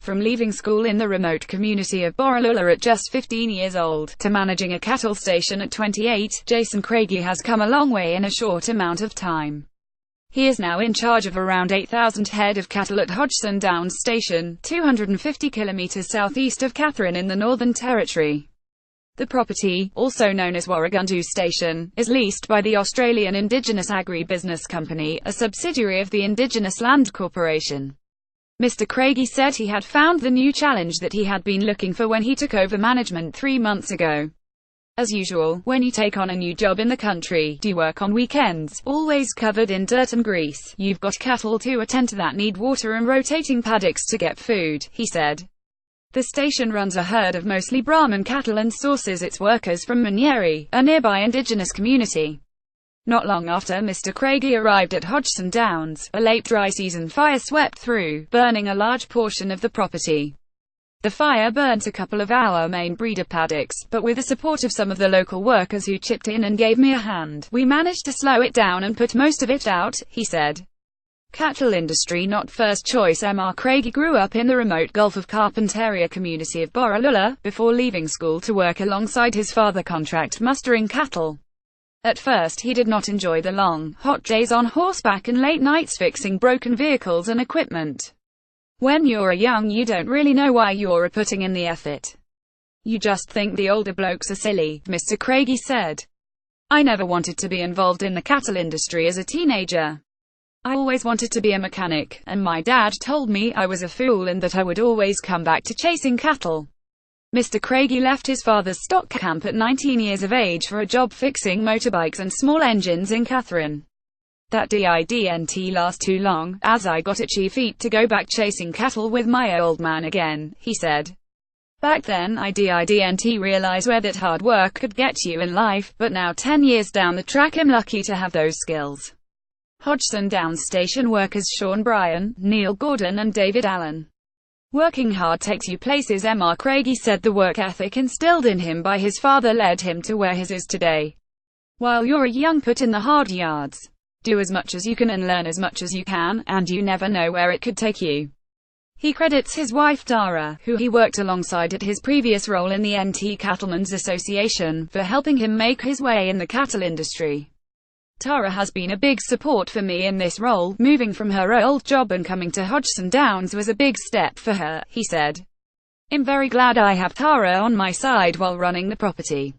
From leaving school in the remote community of Borroloola at just 15 years old, to managing a cattle station at 28, Jason Craigie has come a long way in a short amount of time. He is now in charge of around 8,000 head of cattle at Hodgson Downs Station, 250 kilometers southeast of Katherine in the Northern Territory. The property, also known as Warragundu Station, is leased by the Australian Indigenous Agri-Business Company, a subsidiary of the Indigenous Land Corporation. Mr. Craigie said he had found the new challenge that he had been looking for when he took over management 3 months ago. As usual, when you take on a new job in the country, do you work on weekends, always covered in dirt and grease? You've got cattle to attend to that need water and rotating paddocks to get food, he said. The station runs a herd of mostly Brahman cattle and sources its workers from Munyeri, a nearby indigenous community. Not long after Mr. Craigie arrived at Hodgson Downs, a late dry season fire swept through, burning a large portion of the property. The fire burnt a couple of our main breeder paddocks, but with the support of some of the local workers who chipped in and gave me a hand, we managed to slow it down and put most of it out, he said. Cattle industry not first choice. Mr. Craigie grew up in the remote Gulf of Carpentaria community of Borroloola, before leaving school to work alongside his father contract mustering cattle. At first he did not enjoy the long, hot days on horseback and late nights fixing broken vehicles and equipment. When you're young you don't really know why you're putting in the effort. You just think the older blokes are silly, Mr. Craigie said. I never wanted to be involved in the cattle industry as a teenager. I always wanted to be a mechanic, and my dad told me I was a fool and that I would always come back to chasing cattle. Mr. Craigie left his father's stock camp at 19 years of age for a job fixing motorbikes and small engines in Katherine. That didn't last too long, as I got itchy feet to go back chasing cattle with my old man again, he said. Back then I didn't realize where that hard work could get you in life, but now 10 years down the track I'm lucky to have those skills. Hodgson Downs Station workers Sean Bryan, Neil Gordon and David Allen. Working hard takes you places. Mr. Craigie said the work ethic instilled in him by his father led him to where his is today. While you're young, put in the hard yards. Do as much as you can and learn as much as you can, and you never know where it could take you. He credits his wife Tara, who he worked alongside at his previous role in the NT Cattlemen's Association, for helping him make his way in the cattle industry. Tara has been a big support for me in this role. Moving from her old job and coming to Hodgson Downs was a big step for her, he said. I'm very glad I have Tara on my side while running the property.